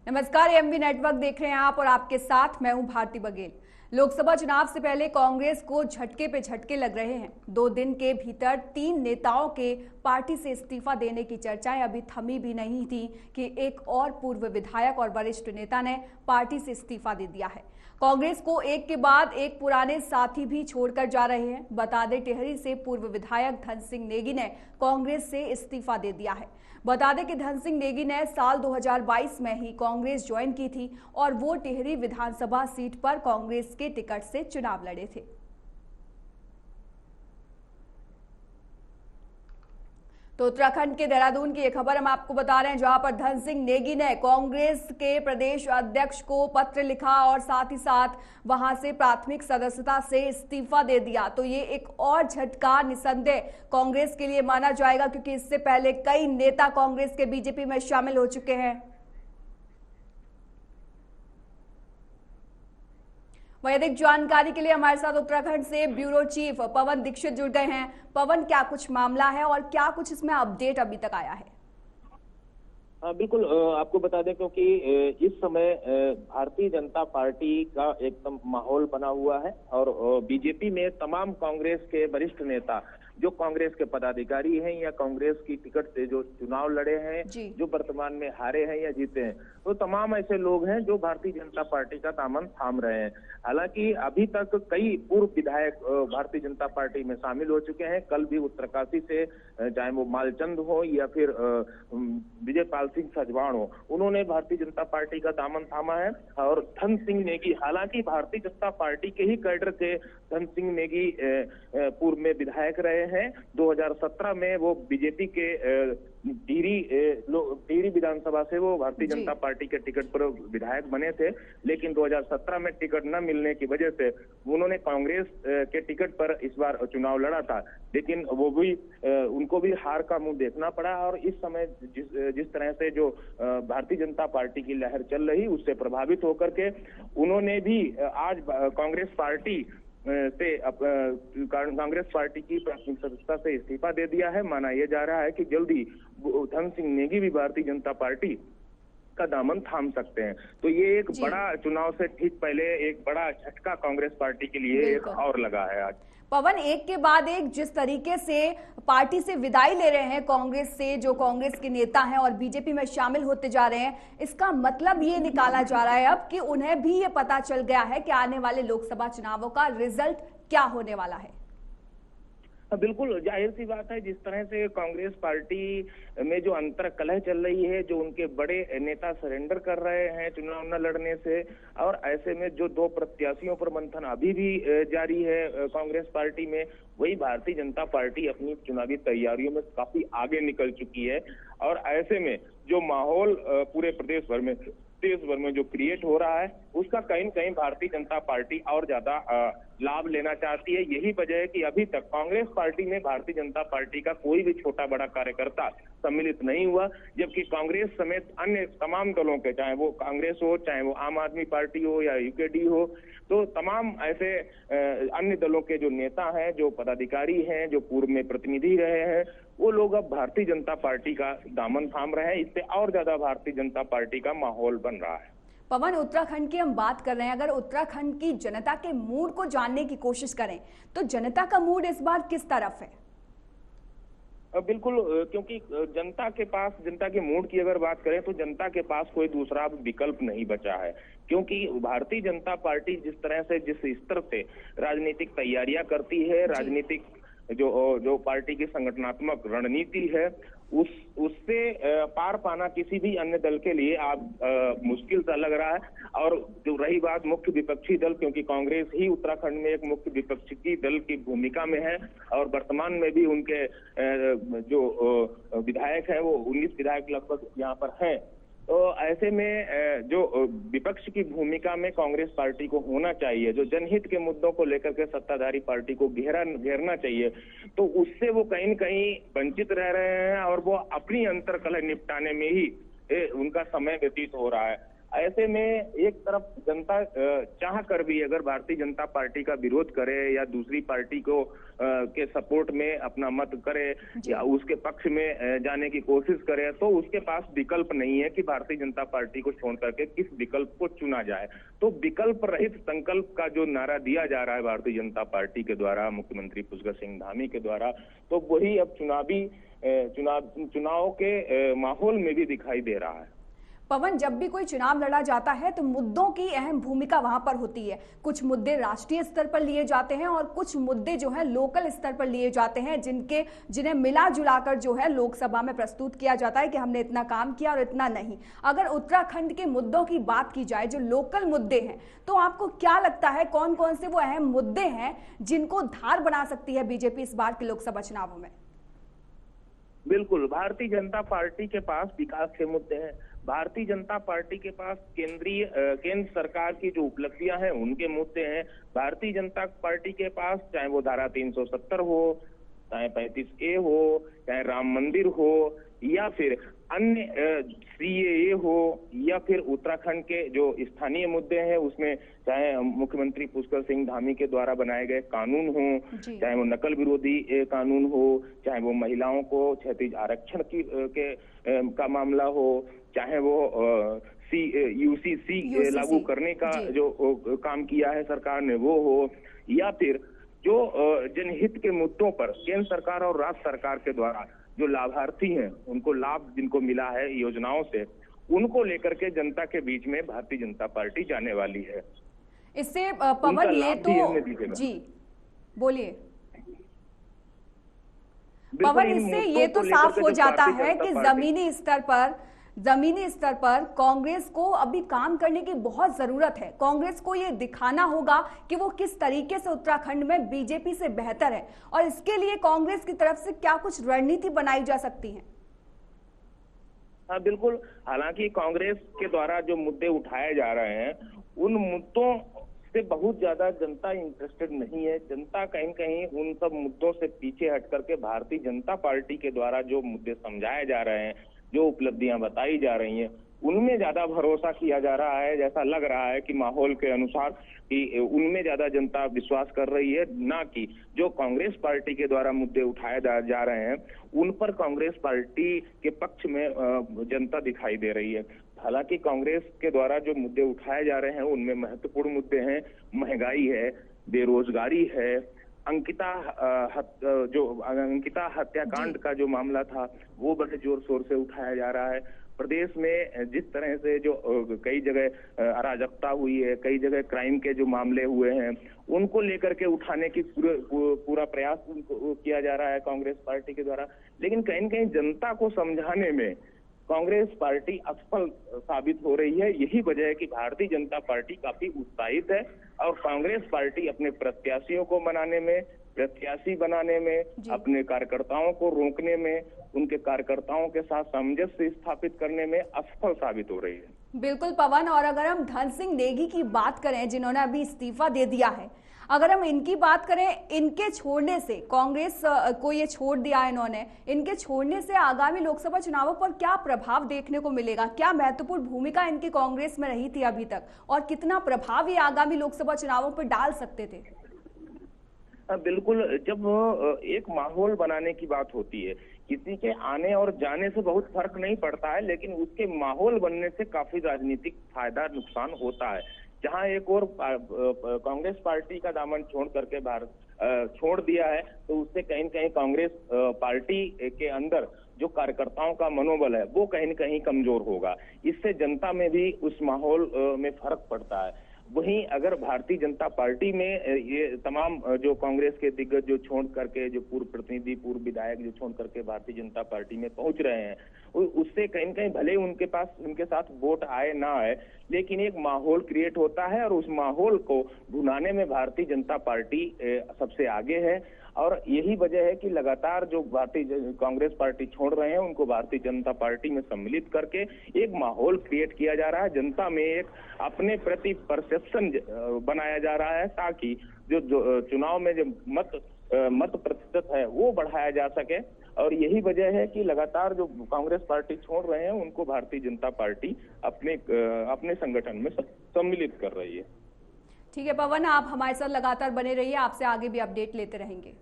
नमस्कार, MB network देख रहे हैं आप और आपके साथ मैं हूं भारती बघेल। लोकसभा चुनाव से पहले कांग्रेस को झटके पे झटके लग रहे हैं। 2 दिन के भीतर 3 नेताओं के पार्टी से इस्तीफा देने की चर्चाएं अभी थमी भी नहीं थी कि एक और पूर्व विधायक और वरिष्ठ नेता ने पार्टी से इस्तीफा दे दिया है। कांग्रेस को एक के बाद एक पुराने साथी भी छोड़कर जा रहे हैं। बता दें, टिहरी से पूर्व विधायक धन सिंह नेगी ने कांग्रेस से इस्तीफा दे दिया है। बता दें कि धन सिंह नेगी ने साल 2022 में ही कांग्रेस ज्वाइन की थी और वो टिहरी विधानसभा सीट पर कांग्रेस के टिकट से चुनाव लड़े थे। तो उत्तराखंड के देहरादून की एक खबर हम आपको बता रहे हैं, जहां पर धन सिंह नेगी ने कांग्रेस के प्रदेश अध्यक्ष को पत्र लिखा और साथ ही साथ वहां से प्राथमिक सदस्यता से इस्तीफा दे दिया। तो ये एक और झटका निसंदेह कांग्रेस के लिए माना जाएगा, क्योंकि इससे पहले कई नेता कांग्रेस के बीजेपी में शामिल हो चुके हैं। वही अधिक जानकारी के लिए हमारे साथ उत्तराखंड से ब्यूरो चीफ पवन दीक्षित जुड़ गए हैं। पवन, क्या कुछ मामला है और क्या कुछ इसमें अपडेट अभी तक आया है? बिल्कुल, आपको बता दें क्योंकि इस समय भारतीय जनता पार्टी का एकदम माहौल बना हुआ है और बीजेपी में तमाम कांग्रेस के वरिष्ठ नेता जो कांग्रेस के पदाधिकारी हैं या कांग्रेस की टिकट से जो चुनाव लड़े हैं, जो वर्तमान में हारे हैं या जीते हैं, तो तमाम ऐसे लोग हैं जो भारतीय जनता पार्टी का दामन थाम रहे हैं। हालांकि अभी तक कई पूर्व विधायक भारतीय जनता पार्टी में शामिल हो चुके हैं। कल भी उत्तरकाशी से चाहे वो मालचंद हो या फिर विजय पाल सिंह सजवाण हो, उन्होंने भारतीय जनता पार्टी का दामन थामा है। और धन सिंह नेगी, हालांकि भारतीय जनता पार्टी के ही कैडर से धन सिंह नेगी पूर्व में विधायक रहे हैं। 2017 में वो बीजेपी के टिहरी विधानसभा से वो भारतीय जनता पार्टी के टिकट पर विधायक बने थे, लेकिन 2017 में टिकट न मिलने की वजह से उन्होंने कांग्रेस के टिकट पर इस बार चुनाव लड़ा था, लेकिन वो भी उनको भी हार का मुंह देखना पड़ा। और इस समय जिस तरह से जो भारतीय जनता पार्टी की लहर चल रही, उससे प्रभावित होकर के उन्होंने भी आज कांग्रेस पार्टी की प्राथमिक सदस्यता से इस्तीफा दे दिया है। माना यह जा रहा है कि जल्दी धन सिंह नेगी भी भारतीय जनता पार्टी का दामन थाम सकते हैं। तो ये एक बड़ा चुनाव से ठीक पहले एक बड़ा झटका कांग्रेस पार्टी के लिए एक और लगा है। आज पवन, एक के बाद एक जिस तरीके से पार्टी से विदाई ले रहे हैं कांग्रेस से जो कांग्रेस के नेता हैं और बीजेपी में शामिल होते जा रहे हैं, इसका मतलब ये निकाला जा रहा है अब कि उन्हें भी ये पता चल गया है कि आने वाले लोकसभा चुनावों का रिजल्ट क्या होने वाला है। बिल्कुल जाहिर सी बात है, जिस तरह से कांग्रेस पार्टी में जो अंतर कलह चल रही है, जो उनके बड़े नेता सरेंडर कर रहे हैं चुनाव न लड़ने से, और ऐसे में जो 2 प्रत्याशियों पर मंथन अभी भी जारी है कांग्रेस पार्टी में, वही भारतीय जनता पार्टी अपनी चुनावी तैयारियों में काफी आगे निकल चुकी है। और ऐसे में जो माहौल पूरे देश भर में जो क्रिएट हो रहा है, उसका कहीं न कहीं भारतीय जनता पार्टी और ज्यादा लाभ लेना चाहती है। यही वजह है कि अभी तक कांग्रेस पार्टी में भारतीय जनता पार्टी का कोई भी छोटा बड़ा कार्यकर्ता सम्मिलित नहीं हुआ, जबकि कांग्रेस समेत अन्य तमाम दलों के, चाहे वो कांग्रेस हो, चाहे वो आम आदमी पार्टी हो या यूकेडी हो, तो तमाम ऐसे अन्य दलों के जो नेता हैं, जो पदाधिकारी हैं, जो पूर्व में प्रतिनिधि रहे हैं, वो लोग अब भारतीय जनता पार्टी का दामन थाम रहे हैं। इससे और ज्यादा भारतीय जनता पार्टी का माहौल बन रहा है। पवन, उत्तराखंड की हम बात कर रहे हैं, अगर उत्तराखंड की जनता के मूड को जानने की कोशिश करें तो जनता का मूड इस बार किस तरफ है? बिल्कुल, क्योंकि जनता के मूड की अगर बात करें तो जनता के पास कोई दूसरा विकल्प नहीं बचा है, क्योंकि भारतीय जनता पार्टी जिस तरह से जिस स्तर से राजनीतिक तैयारियां करती है, राजनीतिक जो पार्टी की संगठनात्मक रणनीति है, उससे पार पाना किसी भी अन्य दल के लिए मुश्किल सा लग रहा है। और जो रही बात मुख्य विपक्षी दल, क्योंकि कांग्रेस ही उत्तराखंड में एक मुख्य विपक्षी दल की भूमिका में है और वर्तमान में भी उनके जो विधायक हैं वो 19 विधायक लगभग यहाँ पर हैं। तो ऐसे में जो विपक्ष की भूमिका में कांग्रेस पार्टी को होना चाहिए, जो जनहित के मुद्दों को लेकर के सत्ताधारी पार्टी को घेरना चाहिए, तो उससे वो कहीं न कहीं वंचित रह रहे हैं और वो अपनी अंतर्कलह निपटाने में ही उनका समय व्यतीत हो रहा है। ऐसे में एक तरफ जनता चाह कर भी अगर भारतीय जनता पार्टी का विरोध करे या दूसरी पार्टी को के सपोर्ट में अपना मत करे या उसके पक्ष में जाने की कोशिश करे, तो उसके पास विकल्प नहीं है कि भारतीय जनता पार्टी को छोड़ करके किस विकल्प को चुना जाए। तो विकल्प रहित संकल्प का जो नारा दिया जा रहा है भारतीय जनता पार्टी के द्वारा, मुख्यमंत्री पुष्कर सिंह धामी के द्वारा, तो वही अब चुनाव के माहौल में भी दिखाई दे रहा है। पवन, जब भी कोई चुनाव लड़ा जाता है तो मुद्दों की अहम भूमिका वहां पर होती है। कुछ मुद्दे राष्ट्रीय स्तर पर लिए जाते हैं और कुछ मुद्दे जो है लोकल स्तर पर लिए जाते हैं, जिन्हें मिला जुलाकर जो है लोकसभा में प्रस्तुत किया जाता है कि हमने इतना काम किया और इतना नहीं। अगर उत्तराखंड के मुद्दों की बात की जाए, जो लोकल मुद्दे हैं, तो आपको क्या लगता है कौन कौन से वो अहम मुद्दे हैं जिनको धार बना सकती है बीजेपी इस बार के लोकसभा चुनावों में? बिल्कुल, भारतीय जनता पार्टी के पास विकास के मुद्दे हैं। भारतीय जनता पार्टी के पास केंद्र सरकार की जो उपलब्धियां हैं उनके मुद्दे हैं। भारतीय जनता पार्टी के पास चाहे वो धारा 370 हो, चाहे 35A हो, चाहे राम मंदिर हो, या फिर अन्य CAA हो, या फिर उत्तराखंड के जो स्थानीय मुद्दे हैं उसमें चाहे मुख्यमंत्री पुष्कर सिंह धामी के द्वारा बनाए गए कानून हो, चाहे वो नकल विरोधी कानून हो, चाहे वो महिलाओं को क्षैतिज आरक्षण का मामला हो, चाहे वो UCC लागू करने का जो काम किया है सरकार ने वो हो, या फिर जो जनहित के मुद्दों पर केंद्र सरकार और राज्य सरकार के द्वारा जो लाभार्थी हैं उनको लाभ जिनको मिला है योजनाओं से, उनको लेकर के जनता के बीच में भारतीय जनता पार्टी जाने वाली है। इससे पवन, ये तो जी बोलिए पवन, इससे ये तो साफ हो जाता है कि जमीनी स्तर पर कांग्रेस को अभी काम करने की बहुत जरूरत है। कांग्रेस को ये दिखाना होगा कि वो किस तरीके से उत्तराखंड में बीजेपी से बेहतर है, और इसके लिए कांग्रेस की तरफ से क्या कुछ रणनीति बनाई जा सकती है? हाँ बिल्कुल, हालांकि कांग्रेस के द्वारा जो मुद्दे उठाए जा रहे हैं उन मुद्दों से बहुत ज्यादा जनता इंटरेस्टेड नहीं है। जनता कहीं कहीं उन सब मुद्दों से पीछे हट करके भारतीय जनता पार्टी के द्वारा जो मुद्दे समझाए जा रहे हैं, जो उपलब्धियां बताई जा रही हैं, उनमें ज्यादा भरोसा किया जा रहा है। जैसा लग रहा है कि माहौल के अनुसार कि उनमें ज्यादा जनता विश्वास कर रही है, ना कि जो कांग्रेस पार्टी के द्वारा मुद्दे उठाए जा रहे हैं उन पर कांग्रेस पार्टी के पक्ष में जनता दिखाई दे रही है। हालांकि कांग्रेस के द्वारा जो मुद्दे उठाए जा रहे हैं उनमें महत्वपूर्ण मुद्दे हैं, महंगाई है, बेरोजगारी है, अंकिता हत्याकांड का जो मामला था वो बड़े जोर शोर से उठाया जा रहा है। प्रदेश में जिस तरह से जो कई जगह अराजकता हुई है, कई जगह क्राइम के जो मामले हुए हैं, उनको लेकर के उठाने की पूरा प्रयास किया जा रहा है कांग्रेस पार्टी के द्वारा। लेकिन कहीं न कहीं जनता को समझाने में कांग्रेस पार्टी असफल साबित हो रही है। यही वजह है कि भारतीय जनता पार्टी काफी उत्साहित है और कांग्रेस पार्टी अपने प्रत्याशियों को बनाने में, प्रत्याशी बनाने में, अपने कार्यकर्ताओं को रोकने में, उनके कार्यकर्ताओं के साथ सामंजस्य स्थापित करने में असफल साबित हो रही है। बिल्कुल पवन, और अगर हम धन सिंह नेगी की बात करें जिन्होंने अभी इस्तीफा दे दिया है, अगर हम इनकी बात करें, इनके छोड़ने से, कांग्रेस को ये छोड़ दिया इन्होंने, इनके छोड़ने से आगामी लोकसभा चुनावों पर क्या प्रभाव देखने को मिलेगा? क्या महत्वपूर्ण भूमिका इनकी कांग्रेस में रही थी अभी तक, और कितना प्रभाव ये आगामी लोकसभा चुनावों पर डाल सकते थे? बिल्कुल, जब एक माहौल बनाने की बात होती है, किसी के आने और जाने से बहुत फर्क नहीं पड़ता है, लेकिन उसके माहौल बनने से काफी राजनीतिक फायदा नुकसान होता है। जहां एक और कांग्रेस पार्टी का दामन छोड़ करके छोड़ दिया है, तो उससे कहीं न कहीं कांग्रेस पार्टी के अंदर जो कार्यकर्ताओं का मनोबल है वो कहीं न कहीं कमजोर होगा। इससे जनता में भी उस माहौल में फर्क पड़ता है। वहीं अगर भारतीय जनता पार्टी में ये तमाम जो कांग्रेस के दिग्गज जो छोड़ करके, जो पूर्व प्रतिनिधि, पूर्व विधायक जो छोड़ करके भारतीय जनता पार्टी में पहुंच रहे हैं, उससे कहीं न कहीं भले उनके साथ वोट आए ना आए, लेकिन एक माहौल क्रिएट होता है और उस माहौल को भुनाने में भारतीय जनता पार्टी सबसे आगे है। और यही वजह है कि लगातार जो भारतीय कांग्रेस पार्टी छोड़ रहे हैं उनको भारतीय जनता पार्टी में सम्मिलित करके एक माहौल क्रिएट किया जा रहा है, जनता में एक अपने प्रति परसेप्शन बनाया जा रहा है, ताकि जो चुनाव में जो मत प्रतिशत है वो बढ़ाया जा सके और यही वजह है कि लगातार जो कांग्रेस पार्टी छोड़ रहे हैं उनको भारतीय जनता पार्टी अपने संगठन में सम्मिलित कर रही है। ठीक है पवन, आप हमारे साथ लगातार बने रहिए, आपसे आगे भी अपडेट लेते रहेंगे।